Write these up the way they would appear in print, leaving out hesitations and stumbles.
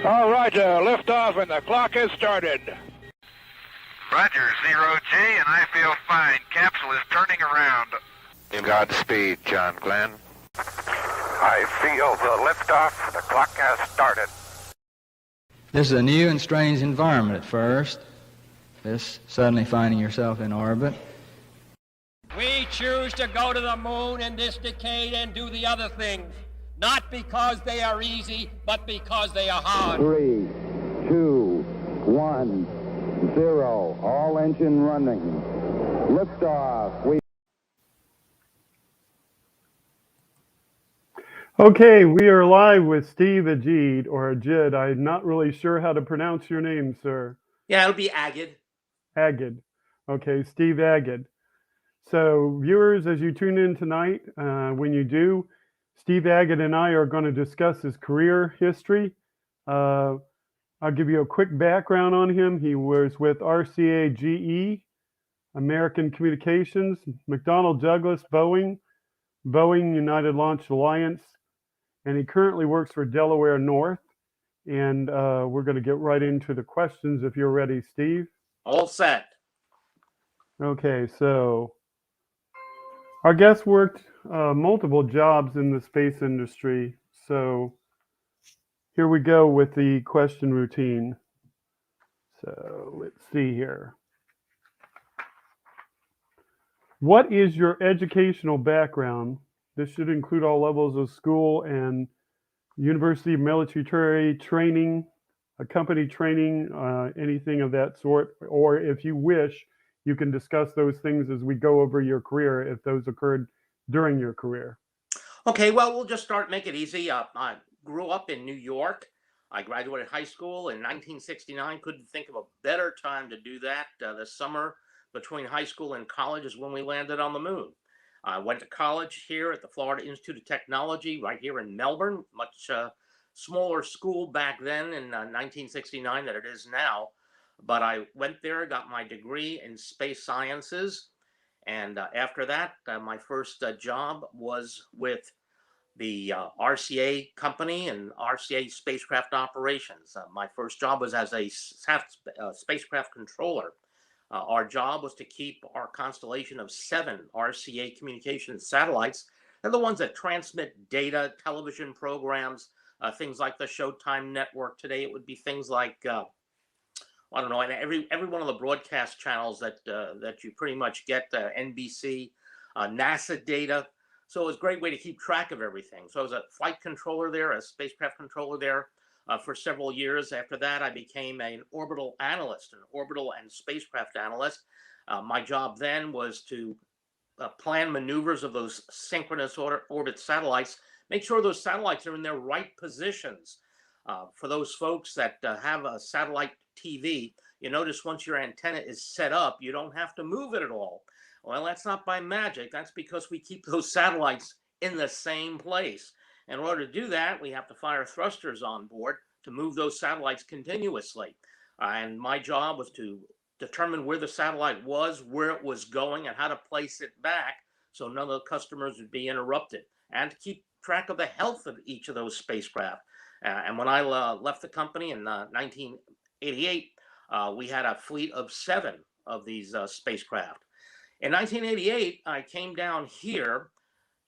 All right, liftoff and the clock has started. Roger, 0G, and I feel fine. Capsule is turning around. Godspeed, John Glenn. I feel the liftoff. The clock has started. This is a new and strange environment at first, this suddenly finding yourself in orbit. We choose to go to the moon in this decade and do the other things, not because they are easy, but because they are hard. 3, 2, 1, 0. All engine running. Liftoff. Okay, we are live with Steve Agid, or Agid. I'm not really sure how to pronounce your name, sir. Yeah, it'll be Agid. Agid. Okay, Steve Agid. So, viewers, as you tune in tonight, when you do, Steve Agid and I are going to discuss his career history. I'll give you a quick background on him. He was with RCA GE, American Communications, McDonnell Douglas, Boeing, United Launch Alliance, and he currently works for Delaware North. And we're going to get right into the questions if you're ready, Steve. All set. Okay, so our guest worked multiple jobs in the space industry. So here we go with the question routine. So let's see here. What is your educational background? This should include all levels of school and university, military training, company training, anything of that sort. Or if you wish, you can discuss those things as we go over your career if those occurred during your career. Okay, well, we'll just make it easy. I grew up in New York. I graduated high school in 1969. Couldn't think of a better time to do that. The summer between high school and college is when we landed on the moon. I went to college here at the Florida Institute of Technology right here in Melbourne, much smaller school back then in 1969 than it is now. But I went there, got my degree in space sciences. And after that, my first job was with the RCA company and RCA spacecraft operations. My first job was as a spacecraft controller. Our job was to keep our constellation of 7 RCA communications satellites. They're the ones that transmit data, television programs, things like the Showtime network. Today, it would be things like, I don't know, and every one of the broadcast channels that you pretty much get, NBC, NASA data. So it was a great way to keep track of everything. So I was a flight controller there, a spacecraft controller there. For several years. After that, I became an orbital analyst, an orbital and spacecraft analyst. My job then was to plan maneuvers of those synchronous orbit satellites, make sure those satellites are in their right positions. For those folks that have a satellite TV, you notice once your antenna is set up, you don't have to move it at all. Well, that's not by magic. That's because we keep those satellites in the same place. In order to do that, we have to fire thrusters on board to move those satellites continuously. And my job was to determine where the satellite was, where it was going, and how to place it back so none of the customers would be interrupted, and to keep track of the health of each of those spacecraft. And when I left the company in 1988, we had a fleet of 7 of these spacecraft. In 1988, I came down here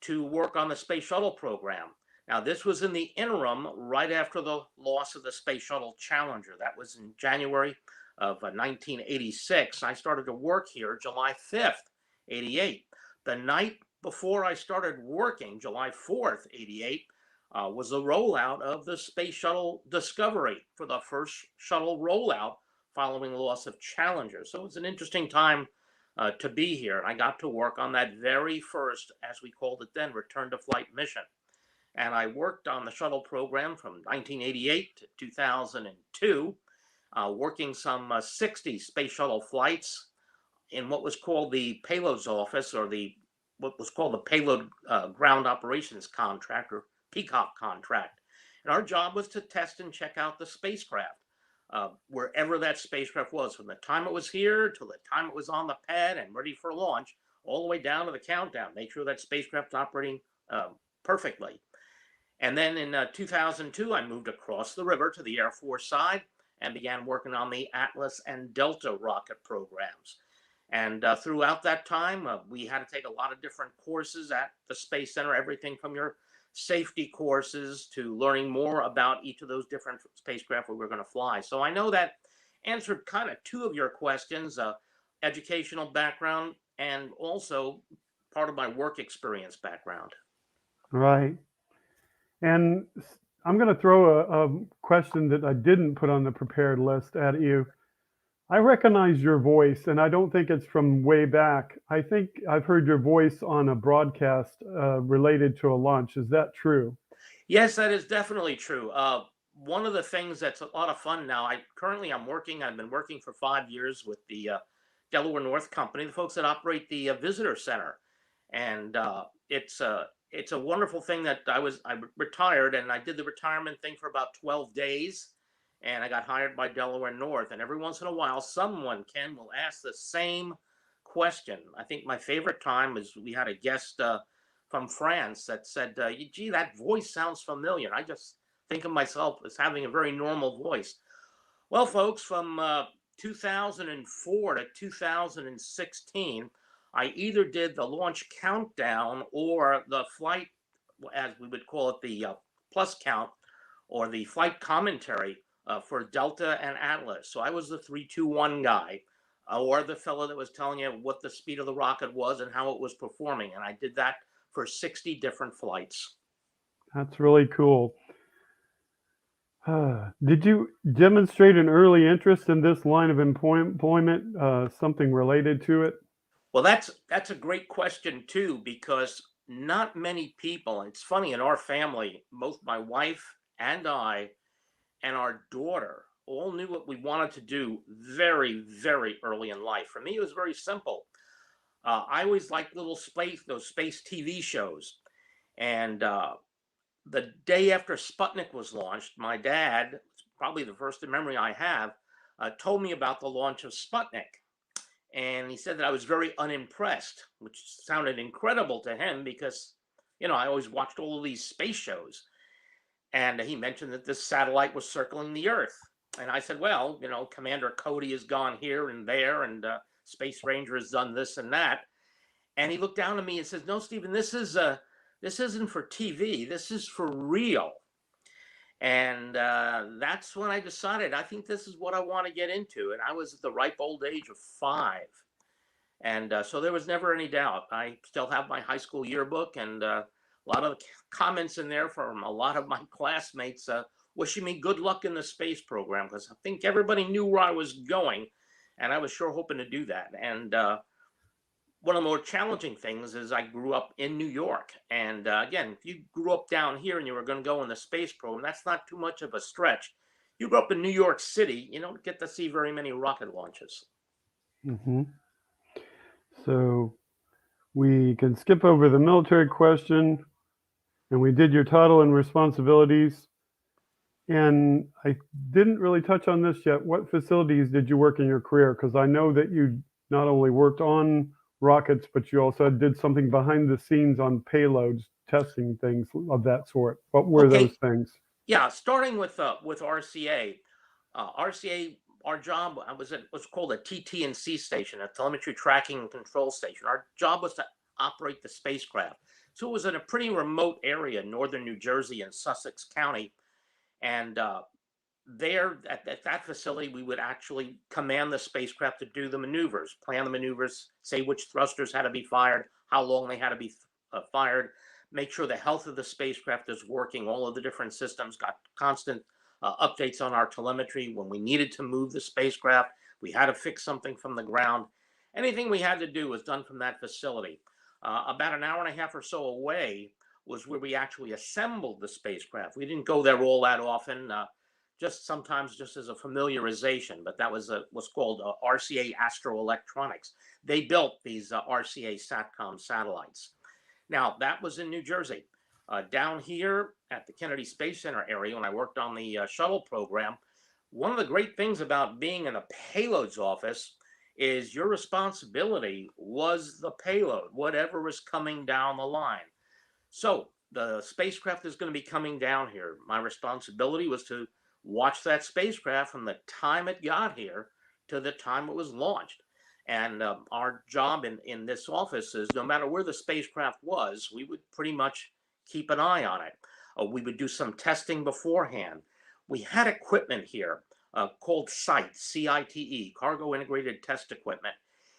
to work on the Space Shuttle program. Now, this was in the interim right after the loss of the Space Shuttle Challenger. That was in January of 1986. I started to work here July 5th, 88. The night before I started working, July 4th, 88, was the rollout of the Space Shuttle Discovery for the first shuttle rollout following the loss of Challenger. So it was an interesting time to be here. And I got to work on that very first, as we called it then, return to flight mission. And I worked on the shuttle program from 1988 to 2002, working some 60 space shuttle flights in what was called the Payloads office, or what was called the Payload Ground Operations Contract, or PCOP contract. And our job was to test and check out the spacecraft, wherever that spacecraft was, from the time it was here till the time it was on the pad and ready for launch, all the way down to the countdown. Make sure that spacecraft operating perfectly. And then in 2002, I moved across the river to the Air Force side and began working on the Atlas and Delta rocket programs. And throughout that time, we had to take a lot of different courses at the Space Center, everything from your safety courses to learning more about each of those different spacecraft we were going to fly. So I know that answered kind of two of your questions, educational background and also part of my work experience background. Right. And I'm going to throw a question that I didn't put on the prepared list at you. I recognize your voice, and I don't think it's from way back. I think I've heard your voice on a broadcast related to a launch. Is that true? Yes, that is definitely true. One of the things that's a lot of fun now, I've been working for 5 years with the Delaware North Company, the folks that operate the visitor center. And it's a wonderful thing that I retired, and I did the retirement thing for about 12 days. And I got hired by Delaware North. And every once in a while, someone, Ken, will ask the same question. I think my favorite time is we had a guest from France that said, gee, that voice sounds familiar. I just think of myself as having a very normal voice. Well, folks, from 2004 to 2016, I either did the launch countdown or the flight, as we would call it, the plus count or the flight commentary for Delta and Atlas. So I was the 3-2-1 guy, or the fellow that was telling you what the speed of the rocket was and how it was performing. And I did that for 60 different flights. That's really cool. Did you demonstrate an early interest in this line of employment, something related to it? Well, that's a great question too, because not many people, and it's funny, in our family, both my wife and I and our daughter all knew what we wanted to do very, very early in life. For me, it was very simple. I always liked those space TV shows. And the day after Sputnik was launched, my dad, probably the first memory I have, told me about the launch of Sputnik. And he said that I was very unimpressed, which sounded incredible to him because, I always watched all of these space shows. And he mentioned that this satellite was circling the Earth. And I said, well, Commander Cody has gone here and there, and Space Ranger has done this and that. And he looked down at me and says, no, Stephen, this isn't for TV. This is for real. And that's when I decided, I think this is what I want to get into. And I was at the ripe old age of 5. And so there was never any doubt. I still have my high school yearbook, and a lot of comments in there from a lot of my classmates wishing me good luck in the space program, because I think everybody knew where I was going, and I was sure hoping to do that. And one of the more challenging things is I grew up in New York. And again, if you grew up down here and you were going to go in the space program, that's not too much of a stretch. You grew up in New York City, you don't get to see very many rocket launches. Mm-hmm. So we can skip over the military question, and we did your title and responsibilities. And I didn't really touch on this yet. What facilities did you work in your career? Because I know that you not only worked on rockets, but you also did something behind the scenes on payloads, testing things of that sort. What were those things? Yeah, starting with RCA. RCA, our job was called a TT&C station, a telemetry tracking and control station. Our job was to operate the spacecraft. So it was in a pretty remote area, northern New Jersey and Sussex County. And there at that facility, we would actually command the spacecraft to do the maneuvers, plan the maneuvers, say which thrusters had to be fired, how long they had to be fired, make sure the health of the spacecraft is working. All of the different systems got constant updates on our telemetry. When we needed to move the spacecraft, we had to fix something from the ground. Anything we had to do was done from that facility. About an hour and a half or so away was where we actually assembled the spacecraft. We didn't go there all that often, just sometimes just as a familiarization, but that was what's called RCA Astroelectronics. They built these RCA SATCOM satellites. Now, that was in New Jersey. Down here at the Kennedy Space Center area, when I worked on the Shuttle program, one of the great things about being in a payloads office is your responsibility was the payload, whatever was coming down the line. So the spacecraft is going to be coming down here. My responsibility was to watch that spacecraft from the time it got here to the time it was launched. And our job in this office is no matter where the spacecraft was, we would pretty much keep an eye on it. We would do some testing beforehand. We had equipment here called CITE, C-I-T-E, Cargo Integrated Test Equipment.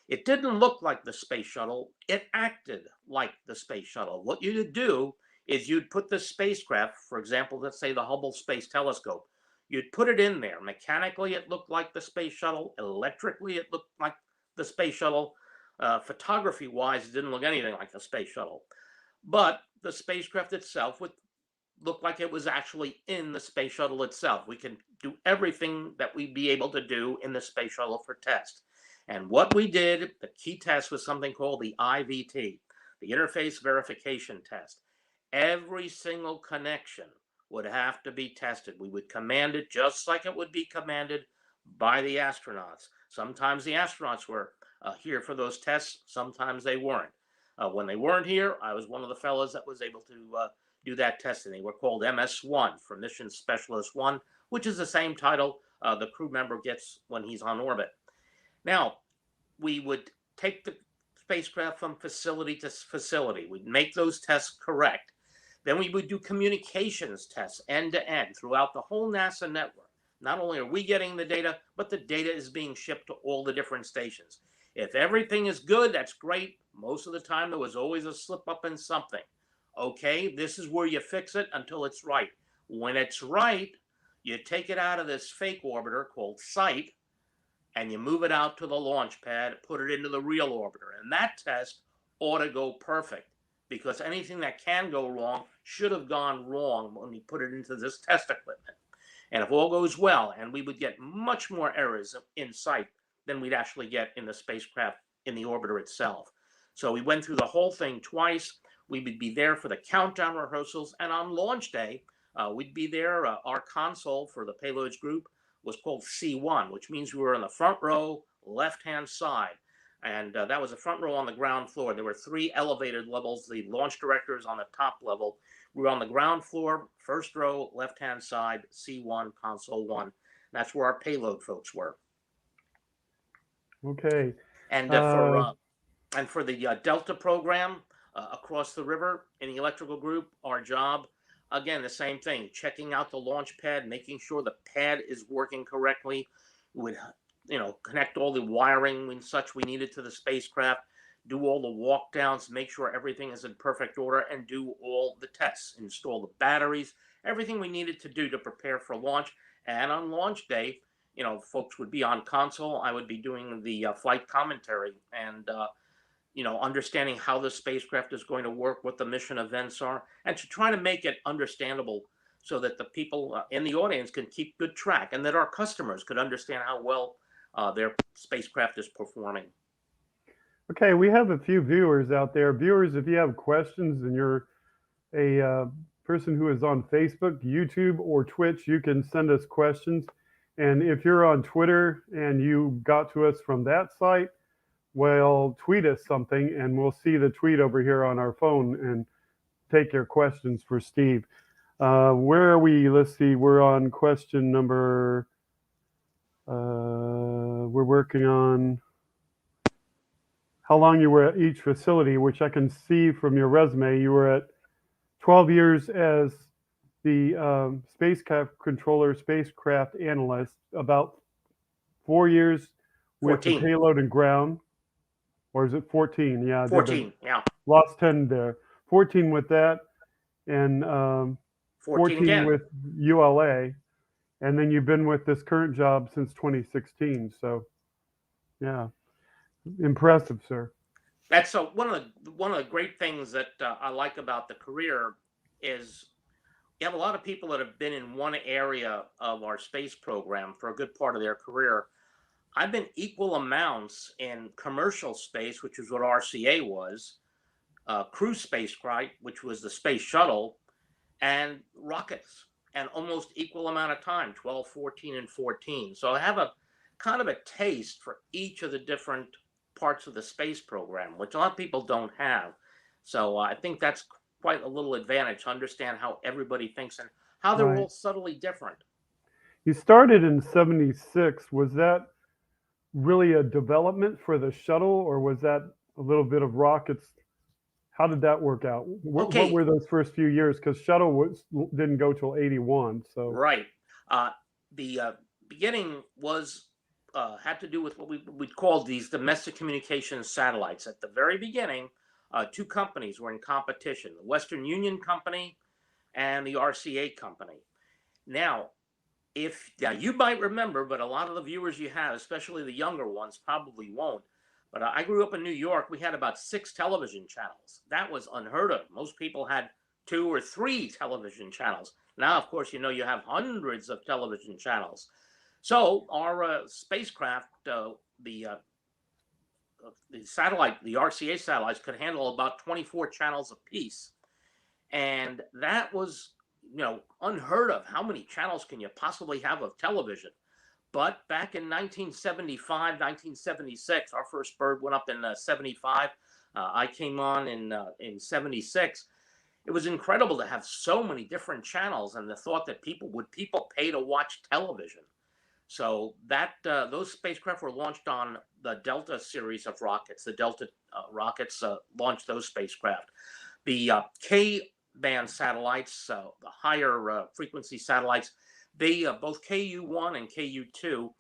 It didn't look like the space shuttle. It acted like the space shuttle. What you'd do is you'd put the spacecraft, for example, let's say the Hubble Space Telescope, you'd put it in there. Mechanically, it looked like the space shuttle. Electrically, it looked like the space shuttle. Photography-wise, it didn't look anything like the space shuttle. But the spacecraft itself would look like it was actually in the space shuttle itself. We can do everything that we'd be able to do in the space shuttle for test. And what we did, the key test was something called the IVT, the Interface Verification Test. Every single connection would have to be tested. We would command it just like it would be commanded by the astronauts. Sometimes the astronauts were here for those tests, sometimes they weren't. When they weren't here, I was one of the fellows that was able to do that testing. They were called MS-1 for Mission Specialist 1, which is the same title the crew member gets when he's on orbit. Now, we would take the spacecraft from facility to facility. We'd make those tests correct. Then we would do communications tests end to end throughout the whole NASA network. Not only are we getting the data, but the data is being shipped to all the different stations. If everything is good, that's great. Most of the time, there was always a slip up in something. Okay, this is where you fix it until it's right. When it's right, you take it out of this fake orbiter called SITE, and you move it out to the launch pad, put it into the real orbiter. And that test ought to go perfect, because anything that can go wrong should have gone wrong when we put it into this test equipment. And if all goes well, and we would get much more errors in SITE than we'd actually get in the spacecraft in the orbiter itself. So we went through the whole thing twice. We would be there for the countdown rehearsals, and on launch day, we'd be there. Our console for the Payloads group was called C1, which means we were in the front row, left-hand side. And that was the front row on the ground floor. There were 3 elevated levels. The launch director is on the top level. We were on the ground floor, first row, left-hand side, C1, console 1. That's where our payload folks were. Okay. And for the Delta program across the river in the electrical group, our job, again, the same thing, checking out the launch pad, making sure the pad is working correctly. We would, connect all the wiring and such we needed to the spacecraft, do all the walk downs, make sure everything is in perfect order, and do all the tests, install the batteries, everything we needed to do to prepare for launch. And on launch day, folks would be on console. I would be doing the flight commentary and, understanding how the spacecraft is going to work, what the mission events are, and to try to make it understandable so that the people in the audience can keep good track, and that our customers could understand how well their spacecraft is performing. Okay, we have a few viewers out there. Viewers, if you have questions and you're a person who is on Facebook, YouTube, or Twitch, you can send us questions. And if you're on Twitter and you got to us from that site, well, tweet us something and we'll see the tweet over here on our phone and take your questions for Steve. Where are we? Let's see. We're on question number, we're working on how long you were at each facility, which I can see from your resume. You were at 12 years as the spacecraft controller, spacecraft analyst, about 4 years with 14. the payload and ground. Or is it 14? Yeah. 14, yeah. Lost 10 there. 14 with that, and 14 again. with ULA. And then you've been with this current job since 2016. So, yeah, impressive, sir. That's one of the great things that I like about the career is you have a lot of people that have been in one area of our space program for a good part of their career. I've been equal amounts in commercial space, which is what RCA was, cruise spacecraft, which was the space shuttle, and rockets, and almost equal amount of time, 12, 14, and 14. So I have a kind of a taste for each of the different parts of the space program, which a lot of people don't have. So I think that's quite a little advantage to understand how everybody thinks and how they're Right. all subtly different. You started in 76. Was that really a development for the shuttle, or was that a little bit of rockets? How did that work out? What Okay, were those first few years? Because shuttle didn't go till 81. So, right. The beginning was had to do with what we called these domestic communications satellites. At the very beginning, two companies were in competition: the Western Union Company and the RCA Company. Now, now you might remember, but a lot of the viewers you have, especially the younger ones, probably won't. But I grew up in New York. We had about 6 television channels. That was unheard of. Most people had 2 or 3 television channels. Now, of course, you have hundreds of television channels. So our spacecraft, the satellite, the RCA satellites, could handle about 24 channels apiece, and that was unheard of. How many channels can you possibly have of television? But back in 1975, 1976, our first bird went up in 75. I came on in 76. It was incredible to have so many different channels, and the thought that people pay to watch television. So that those spacecraft were launched on the Delta series of rockets. The Delta rockets launched those spacecraft. The K-band satellites, the higher frequency satellites, they both KU-1 and KU-2,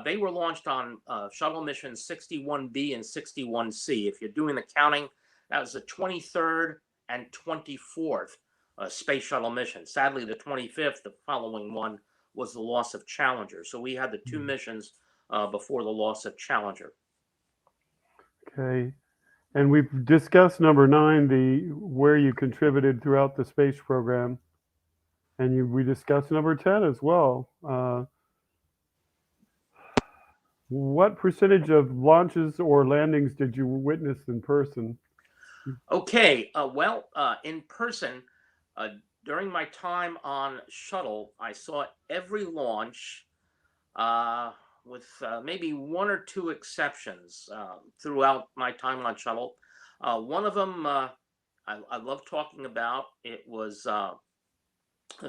they were launched on shuttle missions 61B and 61C. If you're doing the counting, that was the 23rd and 24th space shuttle mission. Sadly, the 25th, the following one, was the loss of Challenger. So we had the 2 missions before the loss of Challenger. okay. And we've discussed number 9, where you contributed throughout the space program. And we discussed number 10 as well. What percentage of launches or landings did you witness in person? Okay, in person, during my time on Shuttle, I saw every launch with maybe 1 or 2 exceptions throughout my time on Shuttle. One of them I love talking about. It was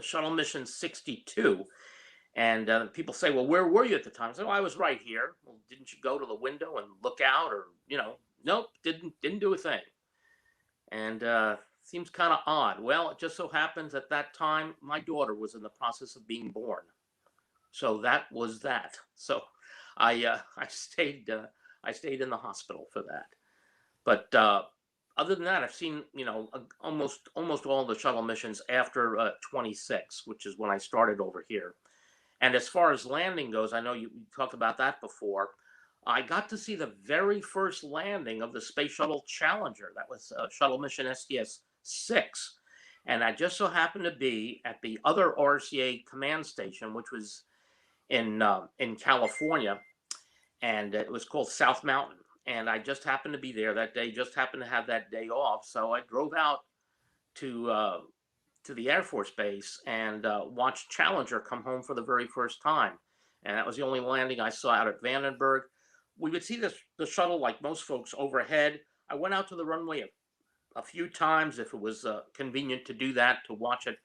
Shuttle Mission 62. And people say, well, where were you at the time? I said, well, I was right here. Well, didn't you go to the window and look out, or, nope, didn't do a thing. And seems kind of odd. Well, it just so happens at that time, my daughter was in the process of being born. So that was that. So I stayed in the hospital for that. But other than that, I've seen almost all the shuttle missions after 26, which is when I started over here. And as far as landing goes, I know you talked about that before. I got to see the very first landing of the Space Shuttle Challenger. That was shuttle mission STS-6. And I just so happened to be at the other RCA command station, which was in California, and it was called South Mountain. And I just happened to be there that day, just happened to have that day off. So I drove out to the Air Force Base and watched Challenger come home for the very first time. And that was the only landing I saw out at Vandenberg. We would see the shuttle, like most folks, overhead. I went out to the runway a few times if it was convenient to do that, to watch it.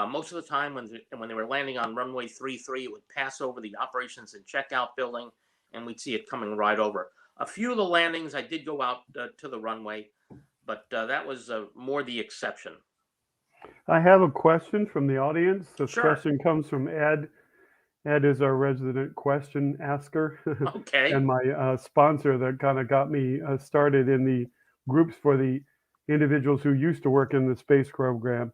Most of the time when they were landing on runway 33, it would pass over the operations and checkout building, and we'd see it coming right over. A few of the landings, I did go out to the runway, but that was more the exception. I have a question from the audience. This Sure. question comes from Ed. Ed is our resident question asker. Okay. And my sponsor that kind of got me started in the groups for the individuals who used to work in the space program.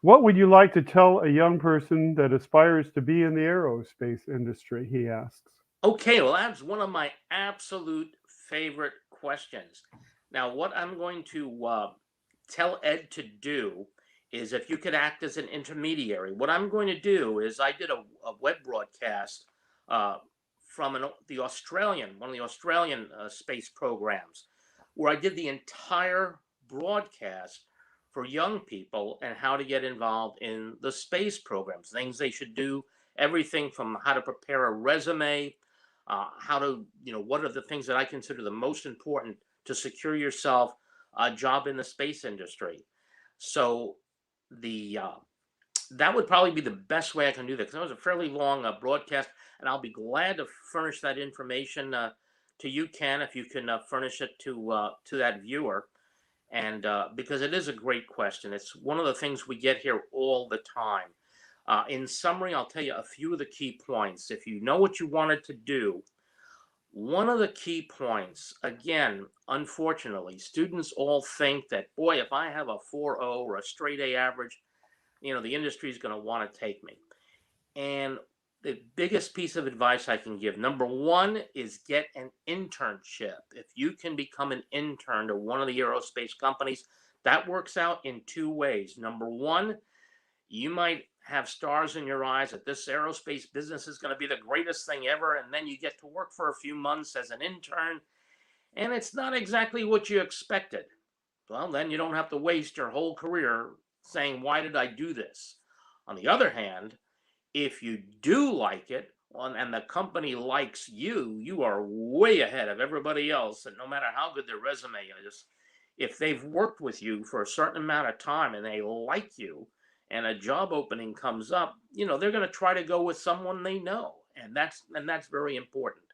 What would you like to tell a young person that aspires to be in the aerospace industry, he asks. Okay, well, that's one of my absolute favorite questions. Now, what I'm going to tell Ed to do is, if you could act as an intermediary, what I'm going to do is, I did a web broadcast from one of the Australian space programs, where I did the entire broadcast for young people and how to get involved in the space programs, things they should do, everything from how to prepare a resume, how to, what are the things that I consider the most important to secure yourself a job in the space industry. So the that would probably be the best way I can do that, because that was a fairly long broadcast, and I'll be glad to furnish that information to you, Ken, if you can furnish it to that viewer. And because it is a great question, it's one of the things we get here all the time. In summary, I'll tell you a few of the key points. If you know what you wanted to do, one of the key points, again, unfortunately, students all think that, boy, if I have a 4.0 or a straight A average, the industry is going to want to take me. And the biggest piece of advice I can give, number one, is get an internship. If you can become an intern to one of the aerospace companies, that works out in two ways. Number one, you might have stars in your eyes that this aerospace business is going to be the greatest thing ever. And then you get to work for a few months as an intern, and it's not exactly what you expected. Well, then you don't have to waste your whole career saying, why did I do this? On the other hand, if you do like it, and the company likes you, you are way ahead of everybody else. And no matter how good their resume is, if they've worked with you for a certain amount of time and they like you, and a job opening comes up, they're going to try to go with someone they know. And that's very important.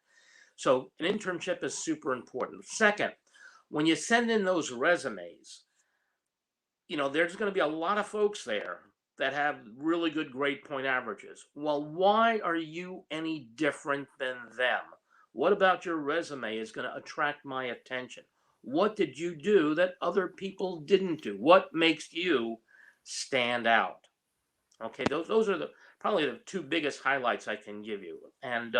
So an internship is super important. Second, when you send in those resumes, there's going to be a lot of folks there that have really good grade point averages. Well, why are you any different than them? What about your resume is going to attract my attention? What did you do that other people didn't do? What makes you stand out? Okay, those are probably the two biggest highlights I can give you. And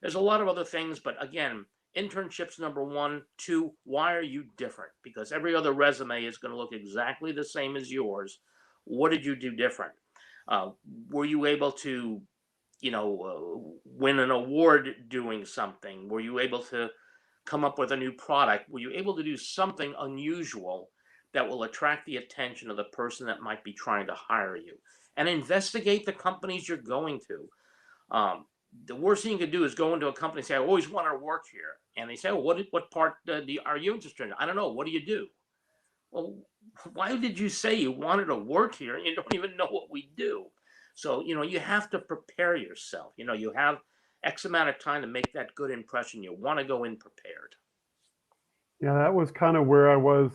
there's a lot of other things, but again, internships, number one. Two, why are you different? Because every other resume is going to look exactly the same as yours. What did you do different? Were you able to, win an award doing something? Were you able to come up with a new product? Were you able to do something unusual that will attract the attention of the person that might be trying to hire you? And investigate the companies you're going to. The worst thing you could do is go into a company and say, I always want to work here. And they say, well, what part are you interested in? I don't know. What do you do? Well, why did you say you wanted to work here and you don't even know what we do? So, you have to prepare yourself. You have X amount of time to make that good impression. You want to go in prepared. Yeah, that was kind of where I was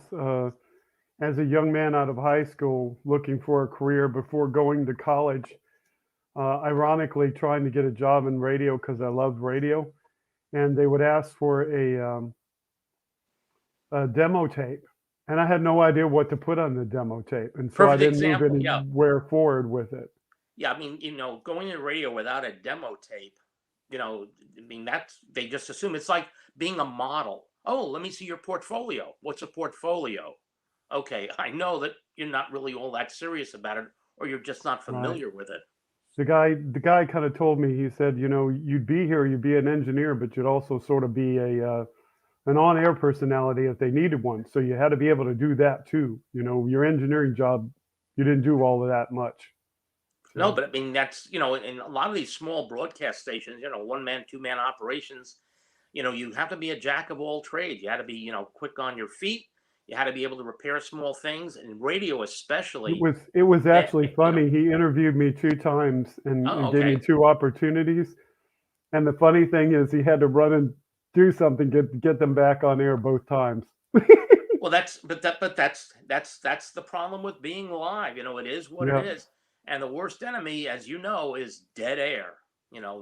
as a young man out of high school looking for a career before going to college. Ironically, trying to get a job in radio because I loved radio. And they would ask for a demo tape. And I had no idea what to put on the demo tape. And so Perfect I didn't example, move anywhere forward with it. Yeah, I mean, going in radio without a demo tape, they just assume it's like being a model. Oh, let me see your portfolio. What's a portfolio? Okay, I know that you're not really all that serious about it, or you're just not familiar with it. The guy kind of told me, he said, you'd be here, you'd be an engineer, but you'd also sort of be an on-air personality if they needed one. So you had to be able to do that too. Your engineering job, you didn't do all of that much. So. No, but I mean, that's, in a lot of these small broadcast stations, one-man, two-man operations, you have to be a jack of all trades. You had to be, quick on your feet. You had to be able to repair small things, and radio especially. It was actually funny. He interviewed me 2 times and gave me 2 opportunities. And the funny thing is, he had to run and do something get them back on air both times. Well, that's the problem with being live. It is what it is, and the worst enemy, as you know, is dead air.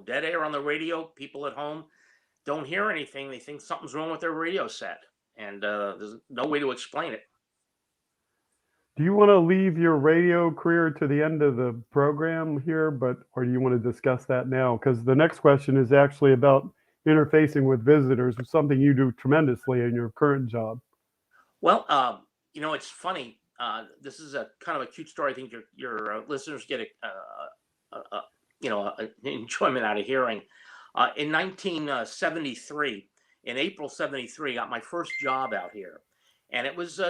Dead air on the radio. People at home don't hear anything. They think something's wrong with their radio set. And there's no way to explain it. Do you want to leave your radio career to the end of the program here, or do you want to discuss that now? Because the next question is actually about interfacing with visitors, something you do tremendously in your current job. Well, it's funny. This is a kind of a cute story. I think your listeners get enjoyment out of hearing. In 1973. In April 73, I got my first job out here. And it was,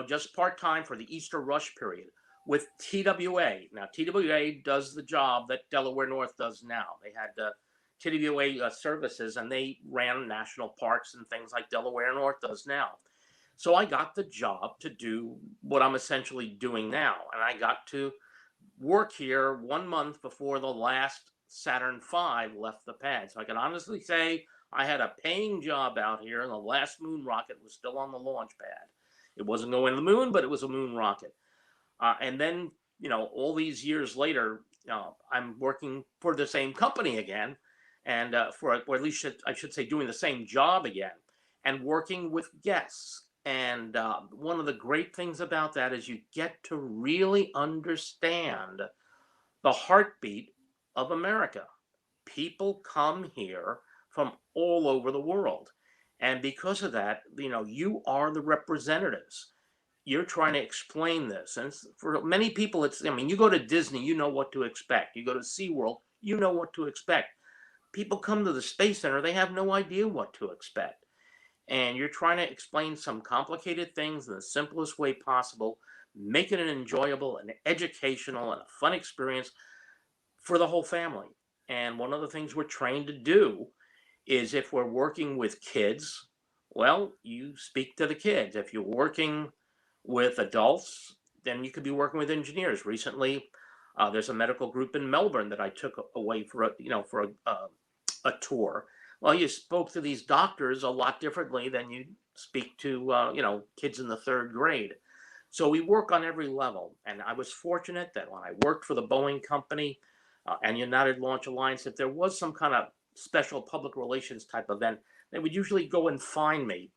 just part-time for the Easter rush period with TWA. Now, TWA does the job that Delaware North does now. They had TWA services, and they ran national parks and things like Delaware North does now. So I got the job to do what I'm essentially doing now. And I got to work here 1 month before the last Saturn V left the pad. So I can honestly say I had a paying job out here, and the last moon rocket was still on the launch pad. It wasn't going to the moon, but it was a moon rocket. And then, all these years later, I'm working for the same company again, and or at least I should say doing the same job again, and working with guests. And one of the great things about that is you get to really understand the heartbeat of America. People come here from all over the world. And because of that, you are the representatives. You're trying to explain this. And for many people, you go to Disney, you know what to expect. You go to SeaWorld, you know what to expect. People come to the Space Center, they have no idea what to expect. And you're trying to explain some complicated things in the simplest way possible, make it an enjoyable and educational and a fun experience for the whole family. And one of the things we're trained to do is if we're working with kids, well, you speak to the kids. If you're working with adults, then you could be working with engineers. Recently, there's a medical group in Melbourne that I took away for a tour. Well, you spoke to these doctors a lot differently than you speak to kids in the third grade. So we work on every level. And I was fortunate that when I worked for the Boeing company and United Launch Alliance, if there was some kind of special public relations type event, they would usually go and find me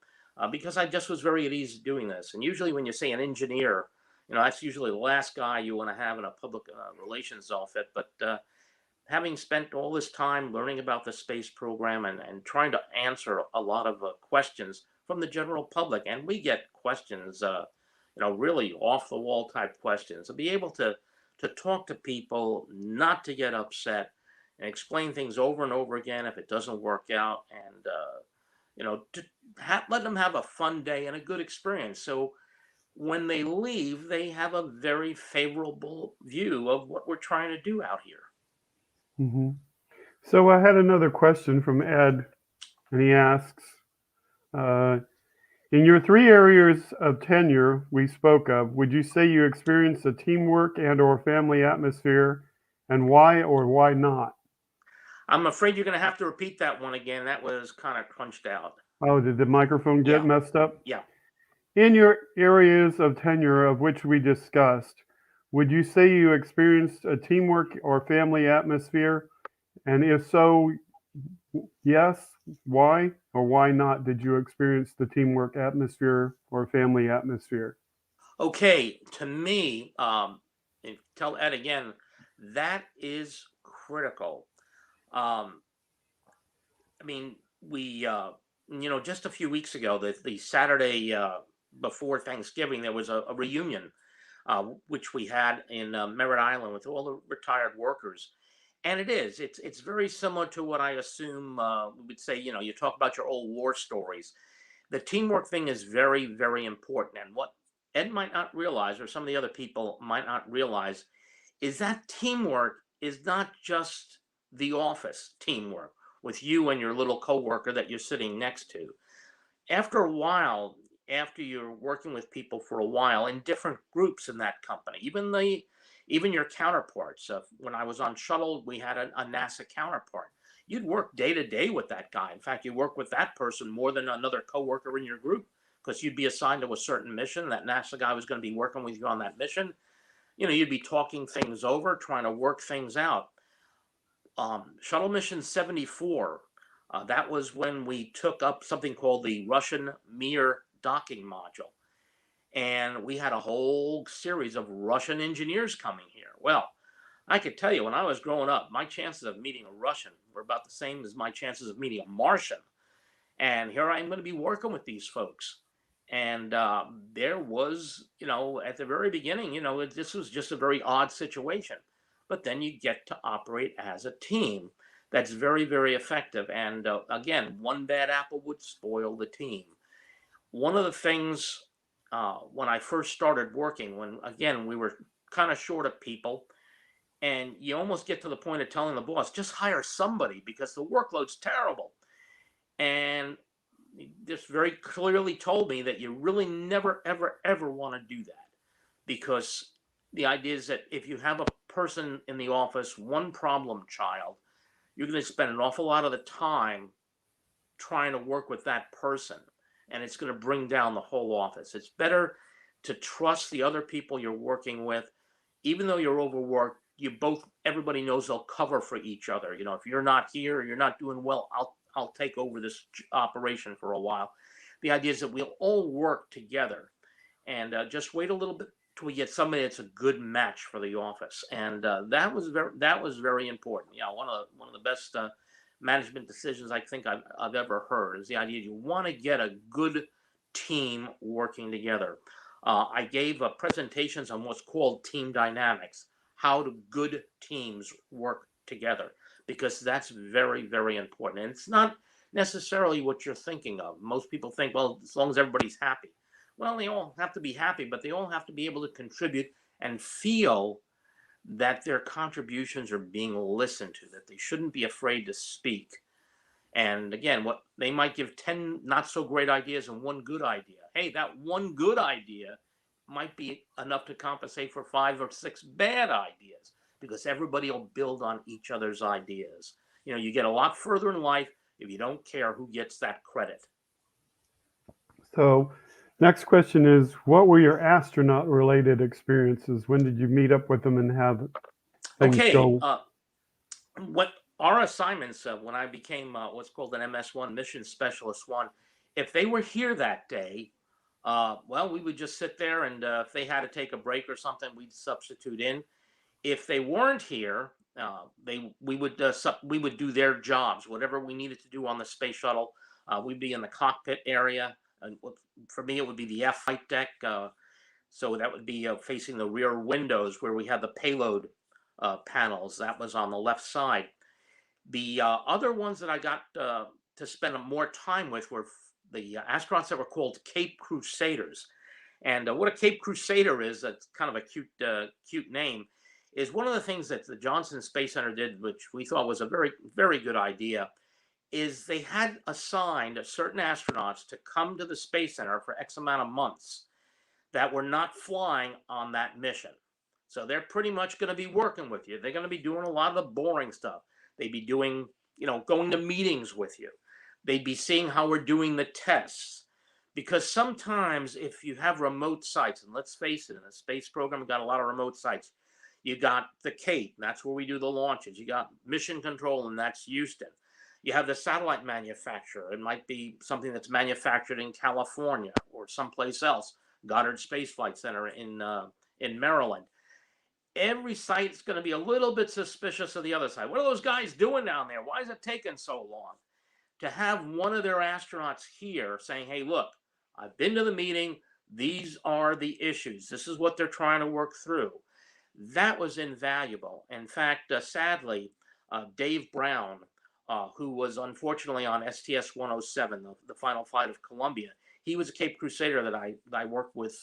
because I just was very at ease doing this. And usually when you say an engineer, that's usually the last guy you want to have in a public relations outfit. But having spent all this time learning about the space program and trying to answer a lot of questions from the general public, and we get questions, really off the wall type questions, to be able to talk to people, not to get upset, and explain things over and over again if it doesn't work out, and to let them have a fun day and a good experience. So when they leave, they have a very favorable view of what we're trying to do out here. Mm-hmm. So I had another question from Ed, and he asks, in your 3 areas of tenure we spoke of, would you say you experienced a teamwork and or family atmosphere, and why or why not? I'm afraid you're going to have to repeat that one again. That was kind of crunched out. Oh, did the microphone get messed up? Yeah. In your areas of tenure of which we discussed, would you say you experienced a teamwork or family atmosphere? And if so, yes, why or why not did you experience the teamwork atmosphere or family atmosphere? Okay, to me, and tell Ed again, that is critical. We, just a few weeks ago, the Saturday before Thanksgiving, there was a reunion, which we had in Merritt Island with all the retired workers. And it's very similar to what I assume we would say, you talk about your old war stories. The teamwork thing is very, very important. And what Ed might not realize, or some of the other people might not realize, is that teamwork is not just the office teamwork with you and your little coworker that you're sitting next to. After a while, after you're working with people for a while in different groups in that company, even your counterparts. When I was on Shuttle, we had a NASA counterpart. You'd work day to day with that guy. In fact, you work with that person more than another coworker in your group because you'd be assigned to a certain mission. That NASA guy was going to be working with you on that mission. You'd be talking things over, trying to work things out. Shuttle Mission 74, that was when we took up something called the Russian Mir docking module. And we had a whole series of Russian engineers coming here. Well, I could tell you, when I was growing up, my chances of meeting a Russian were about the same as my chances of meeting a Martian. And here I am going to be working with these folks. And there was, at the very beginning, this was just a very odd situation. But then you get to operate as a team that's very, very effective. And again, one bad apple would spoil the team. One of the things when I first started working, when, again, we were kind of short of people, and you almost get to the point of telling the boss, just hire somebody because the workload's terrible. And just very clearly told me that you really never, ever, ever want to do that, because the idea is that if you have a person in the office, one problem child, you're going to spend an awful lot of the time trying to work with that person, and it's going to bring down the whole office. It's better to trust the other people you're working with, even though you're overworked. Everybody knows they'll cover for each other. You know, if you're not here or you're not doing well, I'll take over this operation for a while. The idea is that we'll all work together, and just wait a little bit till we get somebody that's a good match for the office. And that was very important. Yeah, one of the best management decisions I think I've ever heard is the idea you want to get a good team working together. I gave presentations on what's called team dynamics, how do good teams work together, because that's very, very important. And it's not necessarily what you're thinking of. Most people think, well, as long as everybody's happy. Well, they all have to be happy, but they all have to be able to contribute and feel that their contributions are being listened to, that they shouldn't be afraid to speak. And again, what they might give 10 not so great ideas and one good idea. Hey, that one good idea might be enough to compensate for 5 or 6 bad ideas, because everybody will build on each other's ideas. You know, you get a lot further in life if you don't care who gets that credit. So, next question is, what were your astronaut-related experiences? When did you meet up with them and have things go? What our assignments when I became what's called an MS1, Mission Specialist 1, if they were here that day, well, we would just sit there, and if they had to take a break or something, we'd substitute in. If they weren't here, we would do their jobs, whatever we needed to do on the space shuttle. We'd be in the cockpit area, and for me, it would be the F flight deck. So that would be facing the rear windows where we had the payload panels. That was on the left side. The other ones that I got to spend more time with were the astronauts that were called Cape Crusaders. And what a Cape Crusader is, that's kind of a cute name, is one of the things that the Johnson Space Center did, which we thought was a very, very good idea, is they had assigned certain astronauts to come to the Space Center for X amount of months that were not flying on that mission. So they're pretty much going to be working with you. They're going to be doing a lot of the boring stuff. They'd be doing, going to meetings with you. They'd be seeing how we're doing the tests. Because sometimes if you have remote sites, and let's face it, in the space program, we've got a lot of remote sites. You got the Cape, that's where we do the launches. You got mission control, and that's Houston. You have the satellite manufacturer. It might be something that's manufactured in California or someplace else. Goddard Space Flight Center in Maryland. Every site is going to be a little bit suspicious of the other side. What are those guys doing down there? Why is it taking so long? To have one of their astronauts here saying, hey, look, I've been to the meeting. These are the issues. This is what they're trying to work through. That was invaluable. In fact, sadly, Dave Brown, who was unfortunately on STS-107, the final flight of Columbia, he was a Cape Crusader that I worked with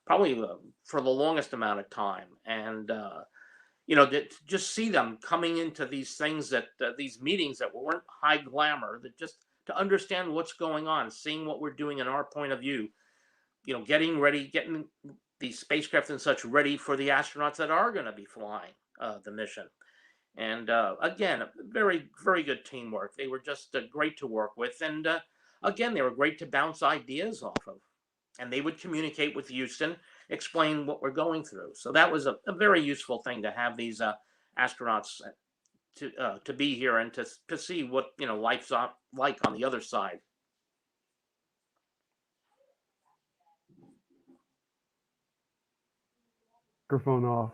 probably for the longest amount of time. And, to just see them coming into these things these meetings that weren't high glamour, that just to understand what's going on, seeing what we're doing in our point of view, getting ready, getting the spacecraft and such ready for the astronauts that are going to be flying the mission. And again, very, very good teamwork. They were just great to work with. And again, they were great to bounce ideas off of. And they would communicate with Houston, explain what we're going through. So that was a very useful thing to have these astronauts to be here and to see what life's like on the other side. Microphone off.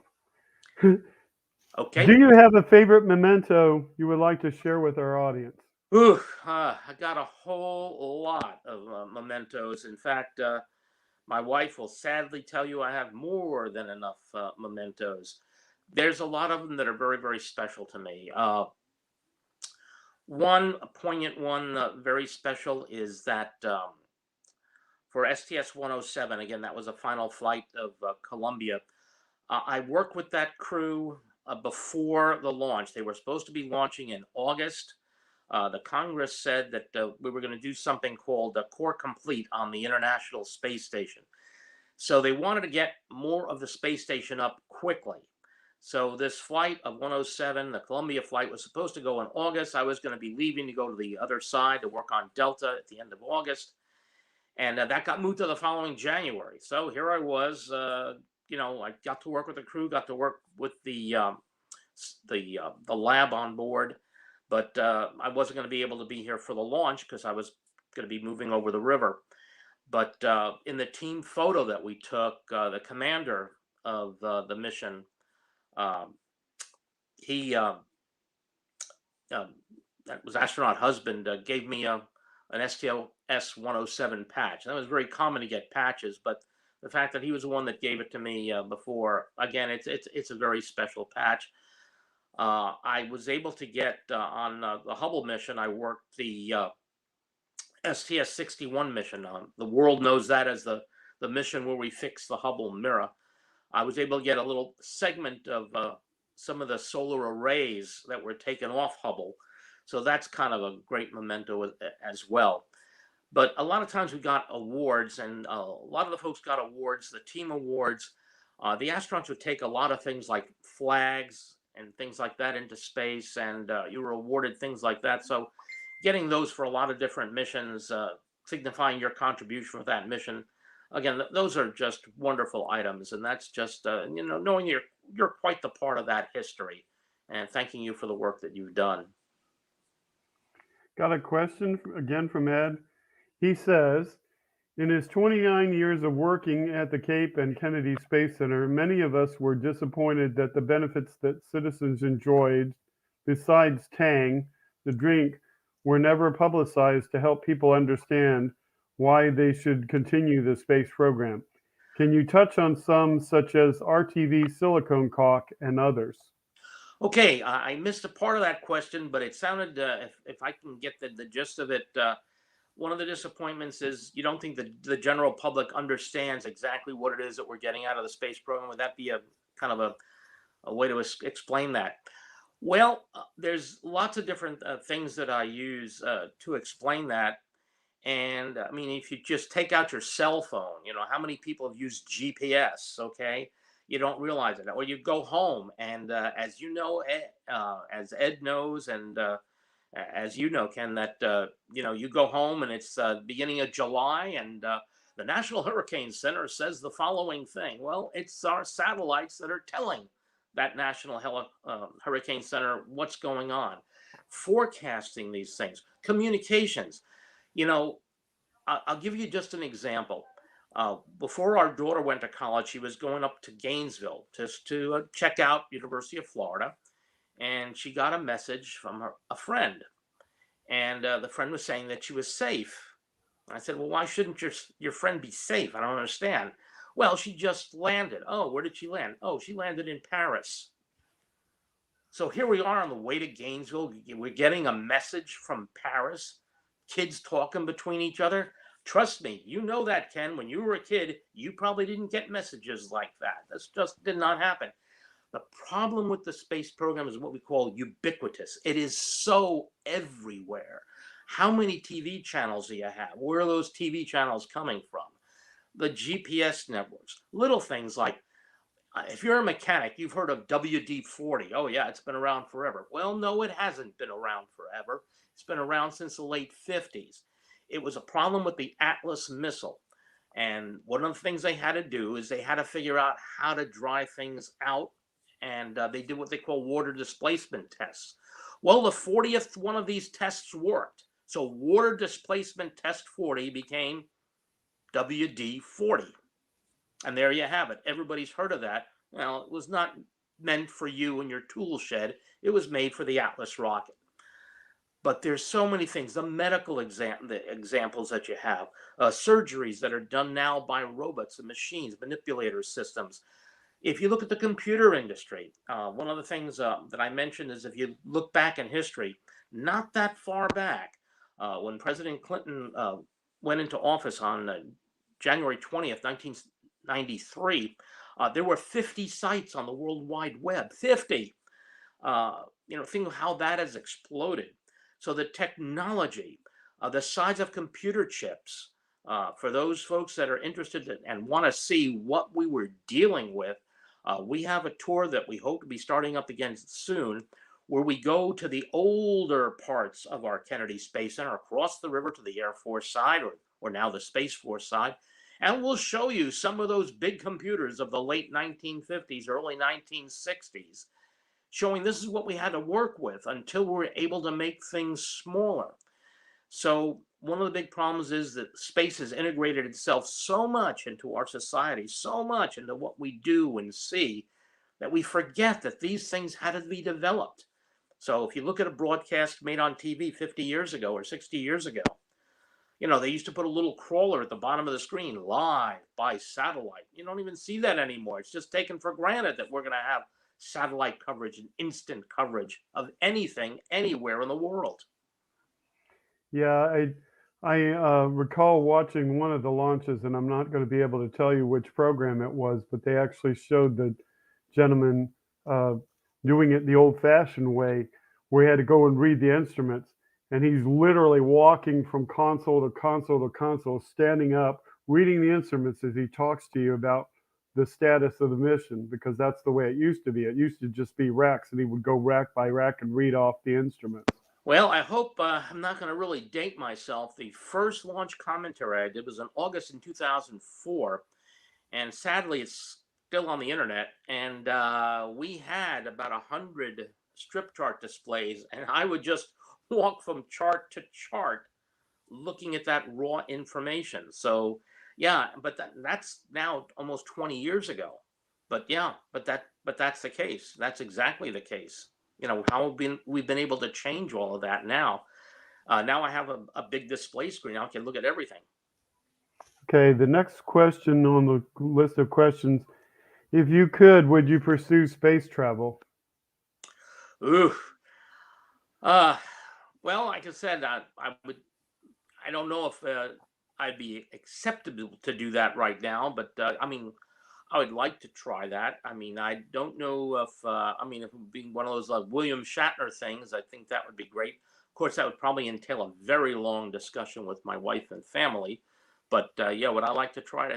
Okay. Do you have a favorite memento you would like to share with our audience? I got a whole lot of mementos. In fact, my wife will sadly tell you I have more than enough mementos. There's a lot of them that are very, very special to me. One poignant one, very special, is that for STS-107, again, that was a final flight of Columbia. I worked with that crew before the launch. They were supposed to be launching in August The Congress said that we were going to do something called Core Complete on the International Space Station. So they wanted to get more of the space station up quickly. So this flight of 107, the Columbia flight, was supposed to go in August. I was going to be leaving to go to the other side to work on Delta at the end of August. And that got moved to the following January. So here I was, I got to work with the crew, got to work with the lab on board, but I wasn't going to be able to be here for the launch because I was going to be moving over the river. But in the team photo that we took, the commander of the mission, that was astronaut husband, gave me an STS 107 patch. And that was very common to get patches, but the fact that he was the one that gave it to me before, again, it's a very special patch. I was able to get on the Hubble mission. I worked the STS-61 mission. The world knows that as the mission where we fixed the Hubble mirror. I was able to get a little segment of some of the solar arrays that were taken off Hubble. So that's kind of a great memento as well. But a lot of times we got awards, and a lot of the folks got awards, the team awards. The astronauts would take a lot of things like flags and things like that into space, and you were awarded things like that. So getting those for a lot of different missions, signifying your contribution for that mission, again, those are just wonderful items. And that's just, knowing you're quite the part of that history, and thanking you for the work that you've done. Got a question again from Ed. He says, in his 29 years of working at the Cape and Kennedy Space Center, many of us were disappointed that the benefits that citizens enjoyed, besides Tang, the drink, were never publicized to help people understand why they should continue the space program. Can you touch on some, such as RTV silicone caulk and others? Okay, I missed a part of that question, but it sounded, if I can get the gist of it, one of the disappointments is you don't think the general public understands exactly what it is that we're getting out of the space program. Would that be a kind of a way to explain that? Well, there's lots of different things that I use to explain that. And I mean, if you just take out your cell phone, how many people have used GPS, okay? You don't realize it. Or you go home and as you know, as Ed knows, and as you know, Ken, that, you go home and it's beginning of July, and the National Hurricane Center says the following thing. Well, it's our satellites that are telling that National Hurricane Center what's going on, forecasting these things, communications. I'll give you just an example. Before our daughter went to college, she was going up to Gainesville just to check out University of Florida. And she got a message from a friend. And the friend was saying that she was safe. I said, well, why shouldn't your friend be safe? I don't understand. Well, she just landed. Oh, where did she land? Oh, she landed in Paris. So here we are on the way to Gainesville. We're getting a message from Paris. Kids talking between each other. Trust me, you know that, Ken. When you were a kid, you probably didn't get messages like that. This just did not happen. The problem with the space program is what we call ubiquitous. It is so everywhere. How many TV channels do you have? Where are those TV channels coming from? The GPS networks, little things like, if you're a mechanic, you've heard of WD-40. Oh yeah, it's been around forever. Well, no, it hasn't been around forever. It's been around since the late 50s. It was a problem with the Atlas missile. And one of the things they had to do is they had to figure out how to dry things out. And they did what they call water displacement tests. Well, the 40th one of these tests worked. So water displacement test 40 became WD-40. And there you have it. Everybody's heard of that. Well, it was not meant for you in your tool shed. It was made for the Atlas rocket. But there's so many things, the medical examples that you have, surgeries that are done now by robots and machines, manipulator systems. If you look at the computer industry, one of the things that I mentioned is if you look back in history, not that far back, when President Clinton went into office on January 20th, 1993, there were 50 sites on the World Wide Web, 50. Think of how that has exploded. So the technology, the size of computer chips, for those folks that are interested and want to see what we were dealing with, we have a tour that we hope to be starting up again soon, where we go to the older parts of our Kennedy Space Center, across the river to the Air Force side, or now the Space Force side. And we'll show you some of those big computers of the late 1950s, early 1960s, showing this is what we had to work with until we were able to make things smaller. So one of the big problems is that space has integrated itself so much into our society, so much into what we do and see, that we forget that these things had to be developed. So if you look at a broadcast made on TV 50 years ago or 60 years ago, they used to put a little crawler at the bottom of the screen, live by satellite. You don't even see that anymore. It's just taken for granted that we're going to have satellite coverage and instant coverage of anything, anywhere in the world. Yeah, I recall watching one of the launches, and I'm not going to be able to tell you which program it was, but they actually showed the gentleman doing it the old-fashioned way, where he had to go and read the instruments, and he's literally walking from console to console to console, standing up, reading the instruments as he talks to you about the status of the mission, because that's the way it used to be. It used to just be racks, and he would go rack by rack and read off the instruments. Well, I hope I'm not going to really date myself. The first launch commentary I did was in August in 2004, and sadly, it's still on the internet. And we had about 100 strip chart displays, and I would just walk from chart to chart, looking at that raw information. So, yeah, but that's now almost 20 years ago. But yeah, but that's the case. That's exactly the case. How we've been able to change all of that now. Now I have a big display screen. I can look at everything. Okay, the next question on the list of questions: if you could, would you pursue space travel? Ooh. Well, like I said, I would. I don't know if I'd be acceptable to do that right now, but I mean, I would like to try that. I mean, I don't know if if it would be one of those William Shatner things. I think that would be great. Of course, that would probably entail a very long discussion with my wife and family. But yeah, would I like to try it?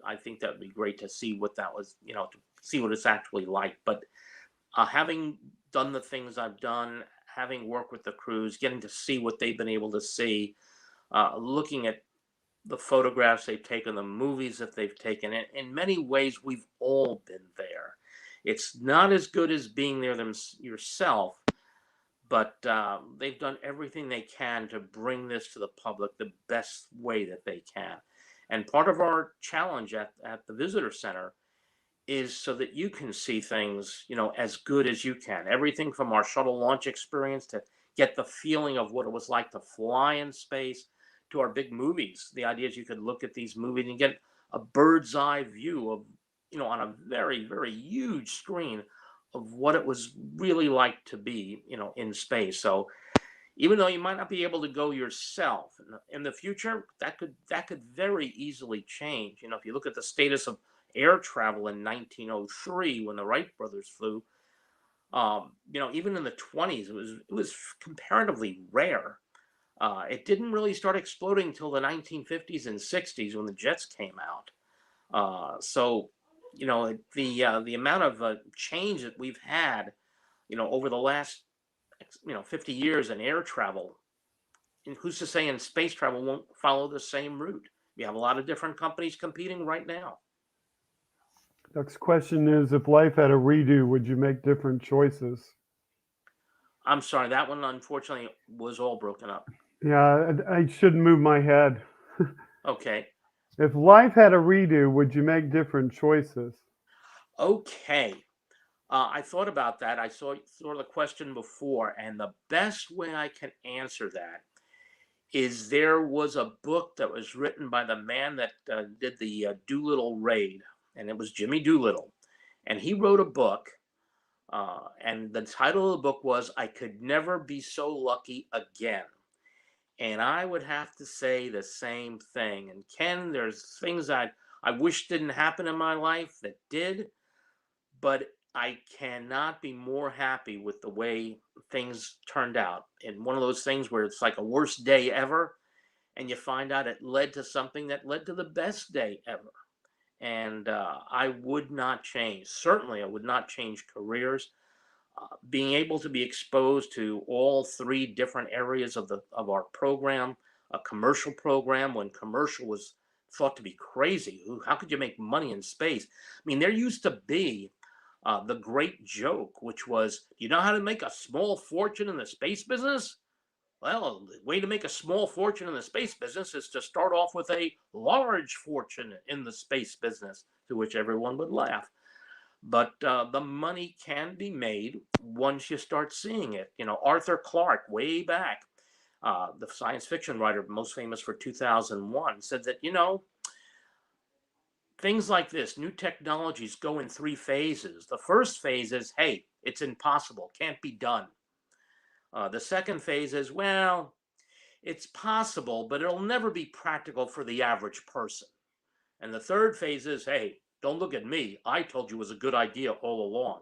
I think that would be great to see what that was. To see what it's actually like. But having done the things I've done, having worked with the crews, getting to see what they've been able to see, looking at the photographs they've taken, the movies that they've taken. In many ways, we've all been there. It's not as good as being there yourself, but they've done everything they can to bring this to the public the best way that they can. And part of our challenge at the visitor center is so that you can see things, as good as you can. Everything from our shuttle launch experience to get the feeling of what it was like to fly in space, to our big movies. The idea is you could look at these movies and get a bird's eye view of, on a very, very huge screen, of what it was really like to be, in space. So even though you might not be able to go yourself in the future, that could very easily change. If you look at the status of air travel in 1903 when the Wright brothers flew, even in the 20s, it was comparatively rare. It didn't really start exploding until the 1950s and 60s when the jets came out. So, the amount of change that we've had, over the last, 50 years in air travel, and who's to say in space travel won't follow the same route? You have a lot of different companies competing right now. Next question is, if life had a redo, would you make different choices? I'm sorry, that one unfortunately was all broken up. Yeah, I shouldn't move my head. Okay. If life had a redo, would you make different choices? Okay. I thought about that. I saw the question before, and the best way I can answer that is there was a book that was written by the man that did the Doolittle raid, and it was Jimmy Doolittle. And he wrote a book, and the title of the book was "I Could Never Be So Lucky Again." And I would have to say the same thing. And Ken, there's things I wish didn't happen in my life that did, but I cannot be more happy with the way things turned out. And one of those things where it's like a worst day ever, and you find out it led to something that led to the best day ever. And I would not change. Certainly, I would not change careers. Being able to be exposed to all three different areas of our program, a commercial program when commercial was thought to be crazy. How could you make money in space? I mean, there used to be the great joke, which was, you know how to make a small fortune in the space business? Well, the way to make a small fortune in the space business is to start off with a large fortune in the space business, to which everyone would laugh. But the money can be made once you start seeing it. You know, Arthur Clarke, way back, the science fiction writer most famous for 2001, said that, you know, things like this, new technologies go in three phases. The first phase is, hey, it's impossible, can't be done. The second phase is, well, it's possible, but it'll never be practical for the average person. And the third phase is, hey, don't look at me. I told you it was a good idea all along.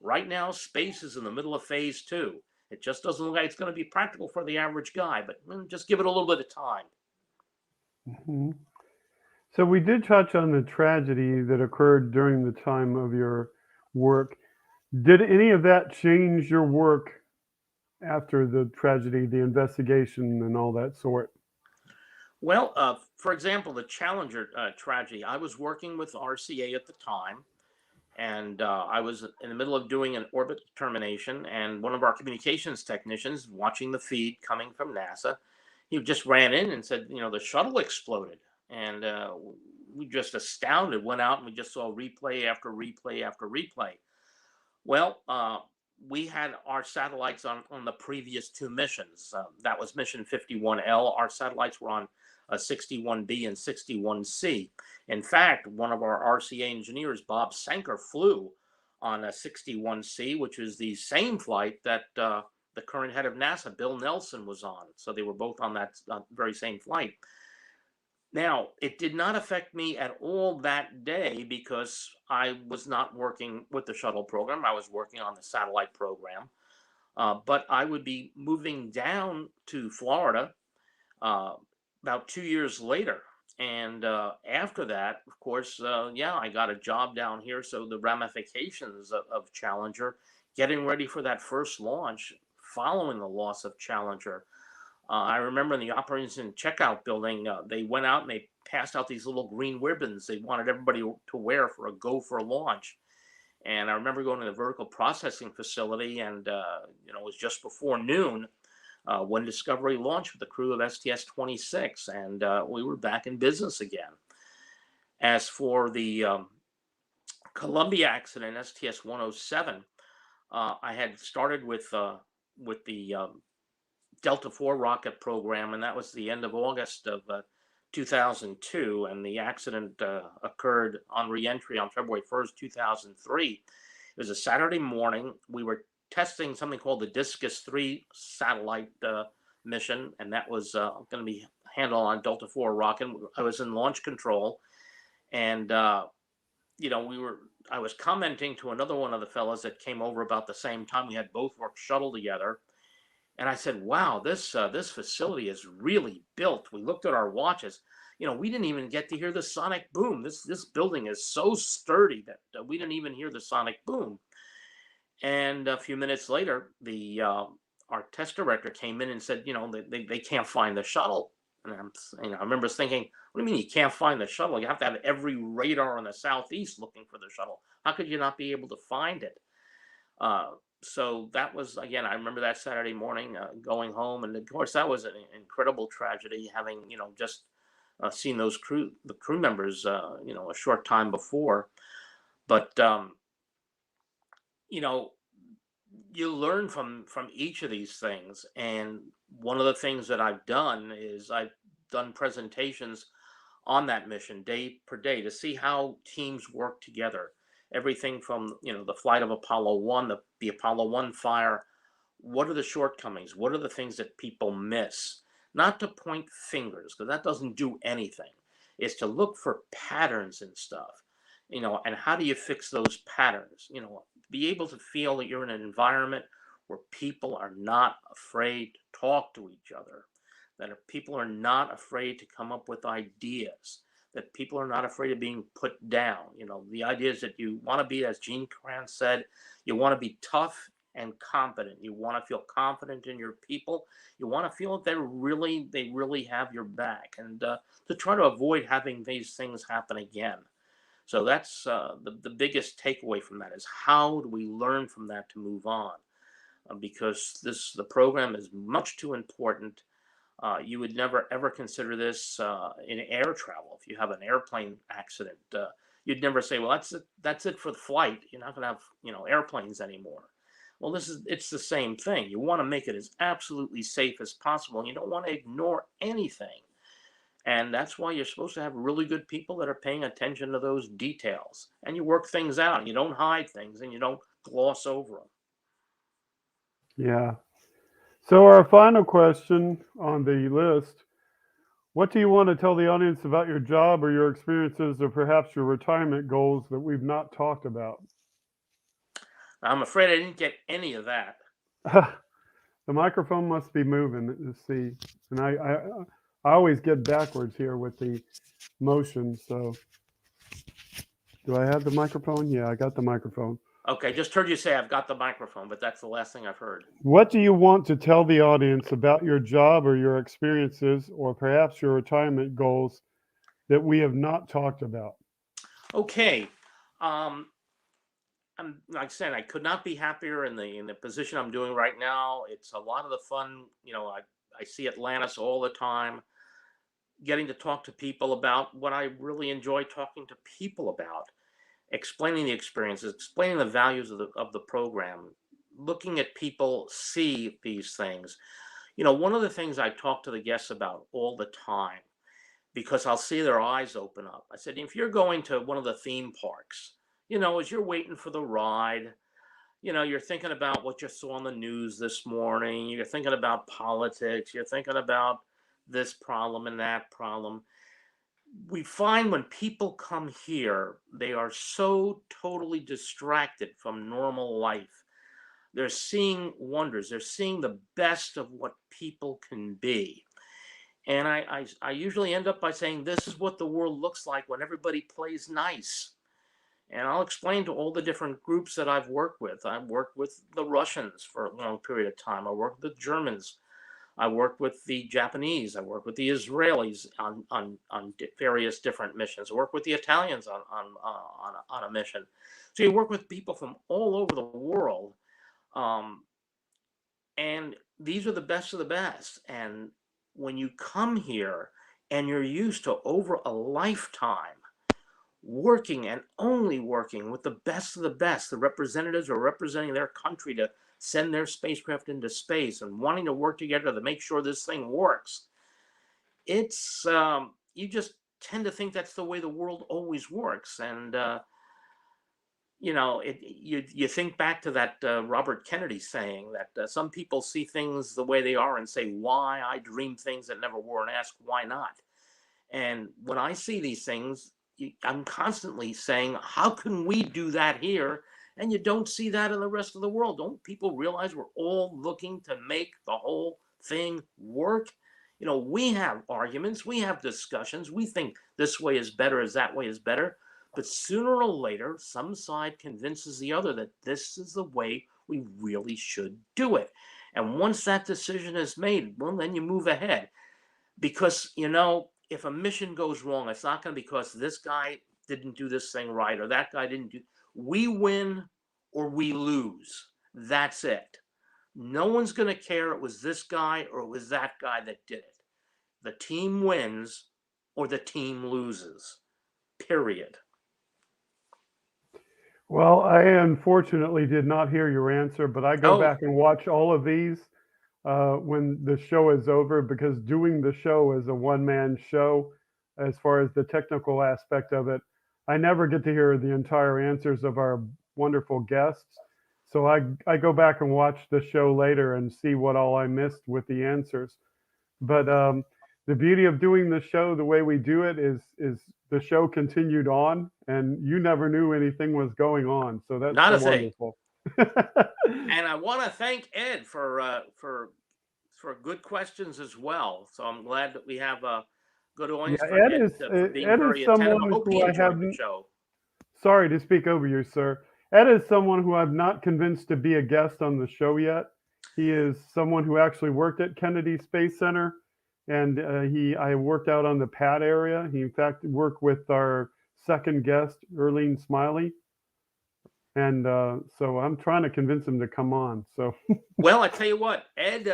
Right now, space is in the middle of phase two. It just doesn't look like it's going to be practical for the average guy, but just give it a little bit of time. Mm-hmm. So we did touch on the tragedy that occurred during the time of your work. Did any of that change your work after the tragedy, the investigation, and all that sort? Well, for example, the Challenger tragedy, I was working with RCA at the time, and I was in the middle of doing an orbit determination, and one of our communications technicians watching the feed coming from NASA, he just ran in and said, you know, the shuttle exploded. And we just astounded, went out and we just saw replay after replay after replay. Well, we had our satellites on the previous two missions. That was mission 51L. Our satellites were on 61B and 61C. In fact, one of our RCA engineers, Bob Sanker, flew on a 61C, which is the same flight that the current head of NASA, Bill Nelson, was on. So they were both on that very same flight. Now, it did not affect me at all that day because I was not working with the shuttle program. I was working on the satellite program. But I would be moving down to Florida about 2 years later. And after that, of course, I got a job down here. So the ramifications of Challenger, getting ready for that first launch following the loss of Challenger. I remember in the operations and checkout building, they went out and they passed out these little green ribbons they wanted everybody to wear for a go for launch. And I remember going to the vertical processing facility, and it was just before noon when Discovery launched with the crew of STS-26, and we were back in business again. As for the Columbia accident, STS-107, I had started with the Delta IV rocket program, and that was the end of August of 2002, and the accident occurred on reentry on February 1st, 2003. It was a Saturday morning. We were testing something called the Discus 3 satellite mission, and that was going to be handled on Delta IV rocket. I was in launch control, and I was commenting to another one of the fellows that came over about the same time. We had both worked shuttle together. And I said, wow, this facility is really built. We looked at our watches. We didn't even get to hear the sonic boom. This building is so sturdy that we didn't even hear the sonic boom. And a few minutes later, our test director came in and said, they can't find the shuttle. And I remember thinking, what do you mean you can't find the shuttle? You have to have every radar in the southeast looking for the shuttle. How could you not be able to find it? So that was, again, I remember that Saturday morning going home. And of course, that was an incredible tragedy, having, just seen the crew members, a short time before. But, you learn from each of these things. And one of the things that I've done is I've done presentations on that mission day per day to see how teams work together. Everything from, the flight of Apollo 1, the Apollo 1 fire. What are the shortcomings? What are the things that people miss? Not to point fingers, because that doesn't do anything. It's to look for patterns and stuff, and how do you fix those patterns? be able to feel that you're in an environment where people are not afraid to talk to each other, that people are not afraid to come up with ideas, that people are not afraid of being put down. You know, the idea is that you want to be, as Gene Kranz said, you want to be tough and competent. You want to feel confident in your people. You want to feel that they really have your back, and to try to avoid having these things happen again. So that's the biggest takeaway from that is how do we learn from that to move on? Because the program is much too important. You would never ever consider this in air travel. If you have an airplane accident, you'd never say, "Well, that's it for the flight. You're not going to have airplanes anymore." Well, it's the same thing. You want to make it as absolutely safe as possible, and you don't want to ignore anything. And that's why you're supposed to have really good people that are paying attention to those details. And you work things out. And you don't hide things, and you don't gloss over them. Yeah. So our final question on the list, what do you want to tell the audience about your job or your experiences or perhaps your retirement goals that we've not talked about? I'm afraid I didn't get any of that. The microphone must be moving. Let's see. And I always get backwards here with the motion. So do I have the microphone? Yeah, I got the microphone. Okay, just heard you say I've got the microphone, but that's the last thing I've heard. What do you want to tell the audience about your job or your experiences or perhaps your retirement goals that we have not talked about? Okay. I'm like I said, I could not be happier in the position I'm doing right now. It's a lot of the fun. I see Atlantis all the time, getting to talk to people about what I really enjoy talking to people about, explaining the experiences, explaining the values of the program, looking at people see these things. One of the things I talk to the guests about all the time, because I'll see their eyes open up. I said, if you're going to one of the theme parks, as you're waiting for the ride, you're thinking about what you saw on the news this morning. You're thinking about politics. You're thinking about this problem and that problem. We find when people come here, they are so totally distracted from normal life. They're seeing wonders. They're seeing the best of what people can be. And I usually end up by saying, this is what the world looks like when everybody plays nice. And I'll explain to all the different groups that I've worked with. I've worked with the Russians for a long period of time. I worked with the Germans. I worked with the Japanese. I worked with the Israelis on various different missions. I worked with the Italians on a mission. So you work with people from all over the world. And these are the best of the best. And when you come here and you're used to over a lifetime working and only working with the best of the best, the representatives are representing their country to send their spacecraft into space and wanting to work together to make sure this thing works. It's you just tend to think that's the way the world always works. And you think back to that Robert Kennedy saying that some people see things the way they are and say, why? I dream things that never were, and ask why not. And when I see these things, I'm constantly saying, how can we do that here? And you don't see that in the rest of the world. Don't people realize we're all looking to make the whole thing work? We have arguments, we have discussions, we think this way is better, as that way is better. But sooner or later, some side convinces the other that this is the way we really should do it. And once that decision is made, well, then you move ahead. Because, if a mission goes wrong, it's not going to be because this guy didn't do this thing right or that guy didn't do. We win or we lose. That's it. No one's going to care it was this guy or it was that guy that did it. The team wins or the team loses. Period. Well, I unfortunately did not hear your answer, but I go back and watch all of these when the show is over, because doing the show is a one-man show as far as the technical aspect of it. I never get to hear the entire answers of our wonderful guests. So I go back and watch the show later and see what all I missed with the answers. But the beauty of doing the show the way we do it is the show continued on and you never knew anything was going on. So that's not so a wonderful. thing. And I want to thank Ed for good questions as well. So I'm glad that we have a good audience for Ed for being Ed very is attentive. I someone hope he who I enjoyed have. the show. Sorry to speak over you, sir. Ed is someone who I've not convinced to be a guest on the show yet. He is someone who actually worked at Kennedy Space Center, and I worked out on the pad area. He, in fact, worked with our second guest, Erlene Smiley. And so I'm trying to convince him to come on. So, well, I tell you what, Ed,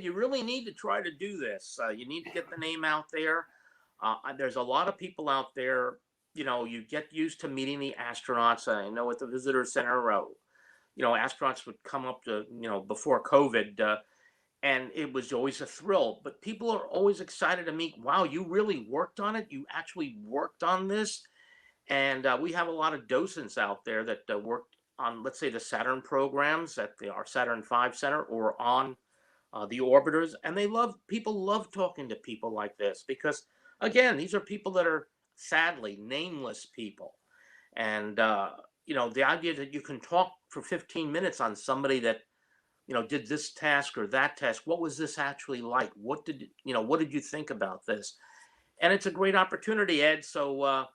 you really need to try to do this. You need to get the name out there. There's a lot of people out there. You know, you get used to meeting the astronauts. I know at the visitor center, you know, astronauts would come up to, you know, before COVID, and it was always a thrill. But people are always excited to meet. Wow, you really worked on it. You actually worked on this. And we have a lot of docents out there that worked on, let's say, the Saturn programs at our Saturn V Center or on the orbiters. And people love talking to people like this because, again, these are people that are sadly nameless people. And, you know, the idea that you can talk for 15 minutes on somebody that, you know, did this task or that task. What was this actually like? What did you think about this? And it's a great opportunity, Ed. So,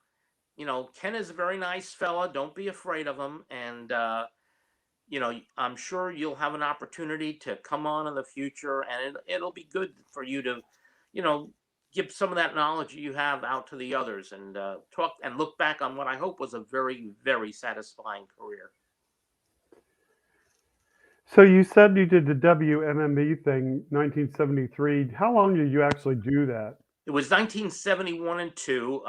you know, Ken is a very nice fella. Don't be afraid of him. And, you know, I'm sure you'll have an opportunity to come on in the future, and it'll be good for you to, you know, give some of that knowledge you have out to the others and talk and look back on what I hope was a very, very satisfying career. So you said you did the WMMB thing, 1973. How long did you actually do that? It was 1971 and 2.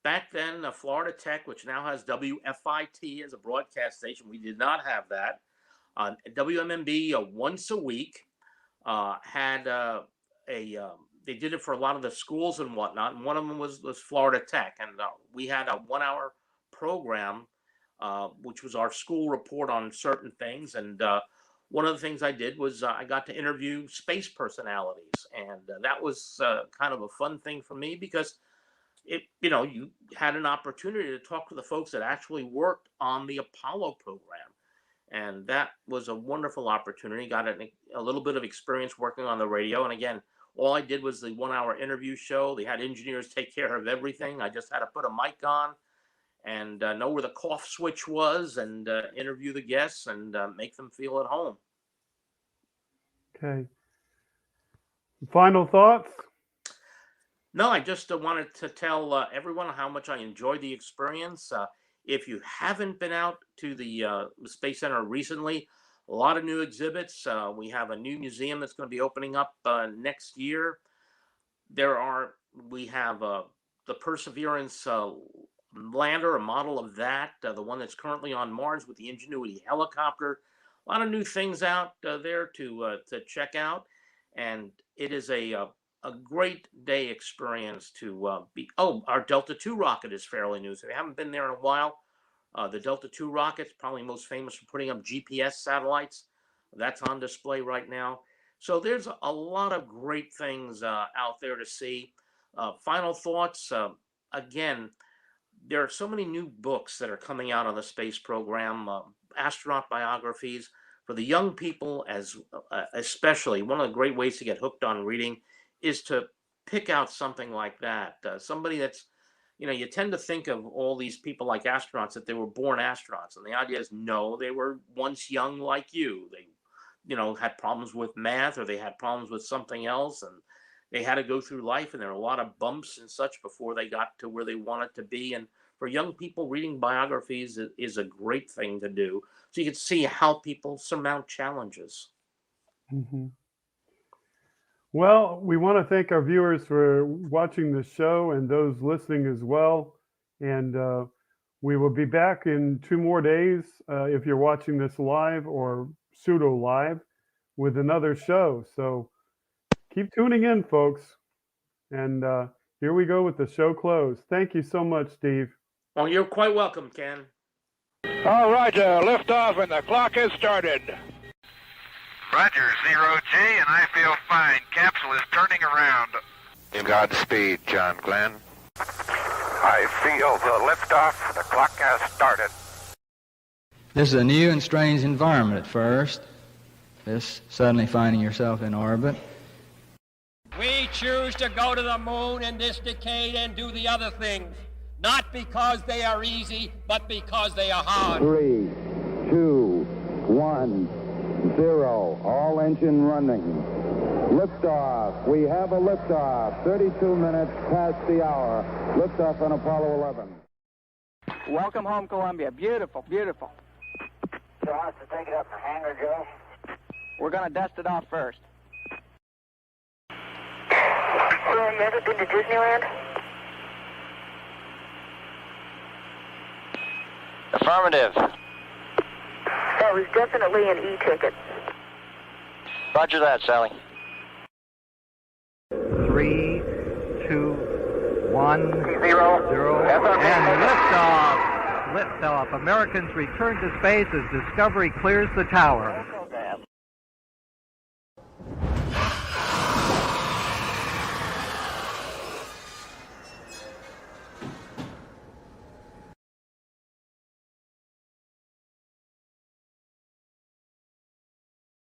Back then, Florida Tech, which now has WFIT as a broadcast station, we did not have that. WMMB once a week had they did it for a lot of the schools and whatnot, and one of them was Florida Tech, and we had a 1-hour program, which was our school report on certain things, and one of the things I did was I got to interview space personalities, and that was kind of a fun thing for me because you know, you had an opportunity to talk to the folks that actually worked on the Apollo program. And that was a wonderful opportunity. Got a little bit of experience working on the radio. And again, all I did was the 1-hour interview show. They had engineers take care of everything. I just had to put a mic on and know where the cough switch was and interview the guests and make them feel at home. Okay. Final thoughts? No, I just wanted to tell everyone how much I enjoyed the experience. If you haven't been out to the Space Center recently, a lot of new exhibits. We have a new museum that's going to be opening up next year. We have the Perseverance lander, a model of that, the one that's currently on Mars with the Ingenuity helicopter. A lot of new things out there to check out, and it is a great day experience to be. Oh, our Delta II rocket is fairly new. So if you haven't been there in a while, the Delta II rocket's probably most famous for putting up GPS satellites. That's on display right now. So there's a lot of great things out there to see. Final thoughts. Again, there are so many new books that are coming out on the space program, astronaut biographies for the young people, especially. One of the great ways to get hooked on reading is to pick out something like that. Somebody that's, you know, you tend to think of all these people like astronauts that they were born astronauts. And the idea is, no, they were once young like you. They, you know, had problems with math or they had problems with something else. And they had to go through life. And there were a lot of bumps and such before they got to where they wanted to be. And for young people, reading biographies is a great thing to do. So you can see how people surmount challenges. Mm-hmm. Well, we want to thank our viewers for watching the show and those listening as well. And we will be back in 2 more days if you're watching this live or pseudo live with another show. So keep tuning in, folks. And here we go with the show close. Thank you so much, Steve. Oh, you're quite welcome, Ken. All right, liftoff and the clock has started. Roger, 0G, and I feel fine. Capsule is turning around. Godspeed, John Glenn. I feel the liftoff. The clock has started. This is a new and strange environment at first, this suddenly finding yourself in orbit. We choose to go to the moon in this decade and do the other things, not because they are easy, but because they are hard. 3, 2, 1, 0. All engine running. Liftoff. We have a liftoff. 32 minutes past the hour. Liftoff on Apollo 11. Welcome home, Columbia. Beautiful, beautiful. So how's to take it up for hangar, Joe? We're going to dust it off first. So you ever been to Disneyland? Affirmative. That was definitely an e-ticket. Roger that, Sally. 3, 2, 1, 0. And liftoff. Liftoff. Americans return to space as Discovery clears the tower.